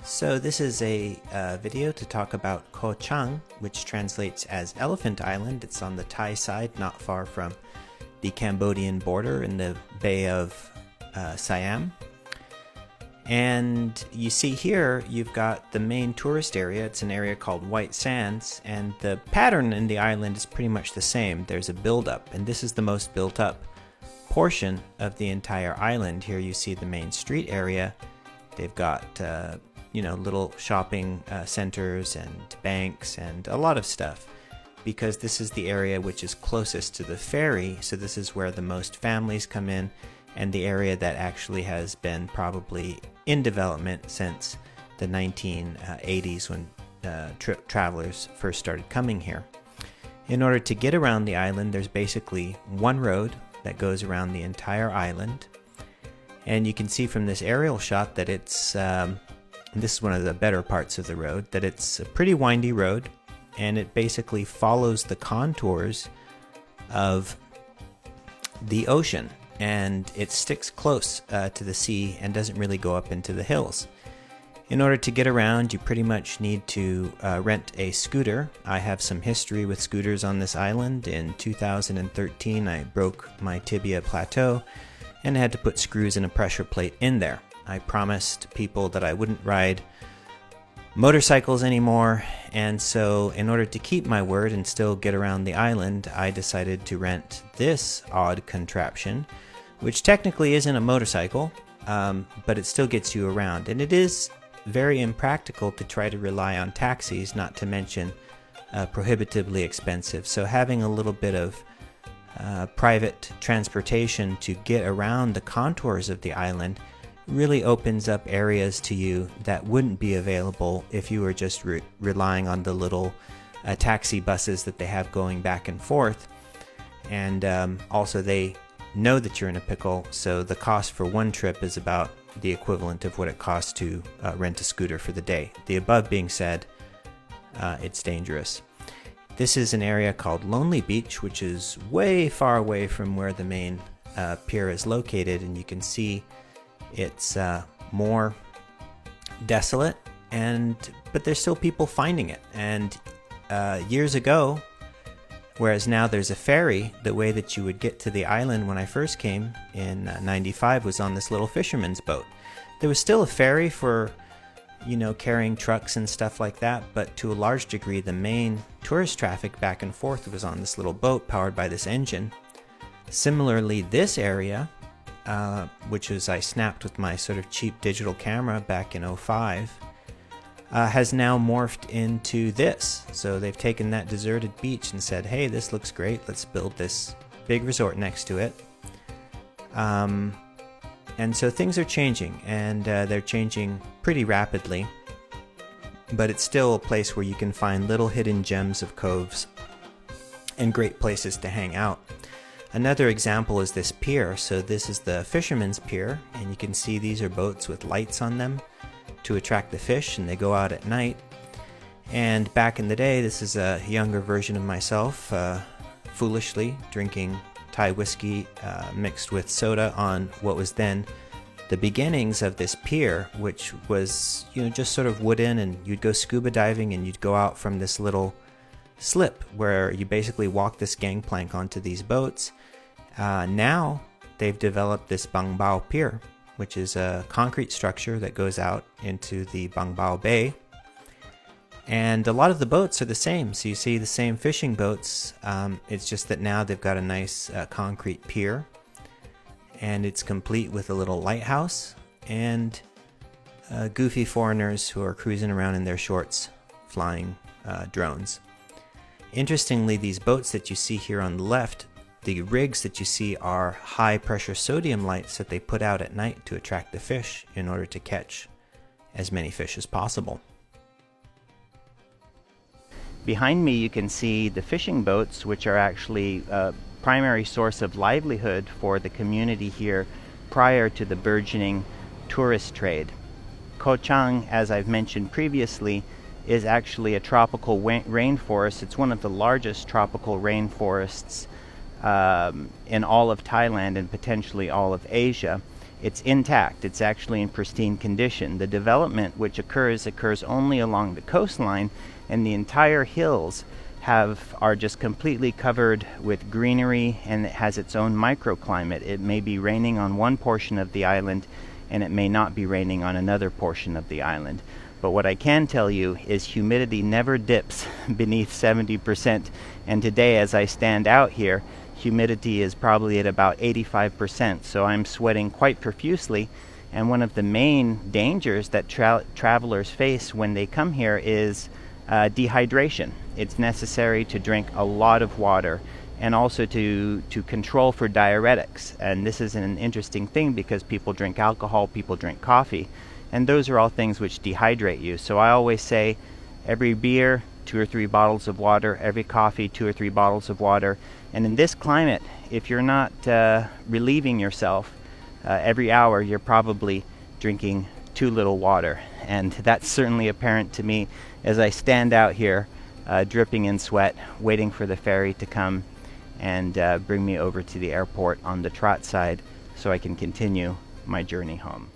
So this is a video to talk about Koh Chang, which translates as Elephant Island. It's on the Thai side, not far from the Cambodian border in the Bay of Siam. And you see here, you've got the main tourist area. It's an area called White Sands, and the pattern in the island is pretty much the same. There's a buildup, and this is the most built up portion of the entire island. Here you see the main street area. They've got little shopping centers and banks and a lot of stuff, because this is the area which is closest to the ferry. So this is where the most families come in, and the area that actually has been probably in development since the 1980s when travelers first started coming here. In order to get around the island, there's basically one road that goes around the entire island, and you can see from this aerial shot that it's this is one of the better parts of the road, that it's a pretty windy road, and it basically follows the contours of the ocean, and it sticks close to the sea and doesn't really go up into the hills. In order to get around, you pretty much need to rent a scooter. I have some history with scooters on this island. In 2013, I broke my tibia plateau and had to put screws and a pressure plate in there. I promised people that I wouldn't ride motorcycles anymore, and so in order to keep my word and still get around the island, I decided to rent this odd contraption, which technically isn't a motorcycle, but it still gets you around. And it is very impractical to try to rely on taxis, not to mention prohibitively expensive. So having a little bit of private transportation to get around the contours of the island really opens up areas to you that wouldn't be available if you were just relying on the little taxi buses that they have going back and forth. And also they know that you're in a pickle, so the cost for one trip is about the equivalent of what it costs to rent a scooter for the day. The above being said, it's dangerous. This is an area called Lonely Beach, which is way far away from where the main pier is located, and you can see it's more desolate, but there's still people finding it. And years ago, whereas now there's a ferry, the way that you would get to the island when I first came in 95 was on this little fisherman's boat. There was still a ferry for carrying trucks and stuff like that, but to a large degree the main tourist traffic back and forth was on this little boat powered by this engine. Similarly, this area, which was I snapped with my sort of cheap digital camera back in '05, has now morphed into this. So they've taken that deserted beach and said, hey, this looks great, let's build this big resort next to it. And so things are changing, and they're changing pretty rapidly, but it's still a place where you can find little hidden gems of coves and great places to hang out. Another example is this pier. So this is the fisherman's pier, and you can see these are boats with lights on them to attract the fish, and they go out at night. And back in the day, this is a younger version of myself, foolishly drinking Thai whiskey mixed with soda on what was then the beginnings of this pier, which was just sort of wooden, and you'd go scuba diving and you'd go out from this little slip where you basically walk this gangplank onto these boats. Now they've developed this Bang Bao Pier, which is a concrete structure that goes out into the Bang Bao Bay. And a lot of the boats are the same. So you see the same fishing boats. It's just that now they've got a nice concrete pier, and it's complete with a little lighthouse and goofy foreigners who are cruising around in their shorts flying drones. Interestingly, these boats that you see here on the left, the rigs that you see are high pressure sodium lights that they put out at night to attract the fish in order to catch as many fish as possible. Behind me you can see the fishing boats, which are actually a primary source of livelihood for the community here prior to the burgeoning tourist trade. Koh Chang, as I've mentioned previously, is actually a tropical rainforest. It's one of the largest tropical rainforests in all of Thailand and potentially all of Asia. it's intact. It's actually in pristine condition. The development which occurs only along the coastline, and the entire hills are just completely covered with greenery, and it has its own microclimate. It may be raining on one portion of the island and it may not be raining on another portion of the island. But what I can tell you is humidity never dips beneath 70%, and today as I stand out here, humidity is probably at about 85%, so I'm sweating quite profusely. And one of the main dangers that travelers face when they come here is dehydration. It's necessary to drink a lot of water, and also to control for diuretics. And this is an interesting thing because people drink alcohol, people drink coffee, and those are all things which dehydrate you. So I always say every beer, 2 or 3 bottles of water, every coffee, 2 or 3 bottles of water. And in this climate, if you're not relieving yourself every hour, you're probably drinking too little water. And that's certainly apparent to me as I stand out here dripping in sweat, waiting for the ferry to come and bring me over to the airport on the trot side so I can continue my journey home.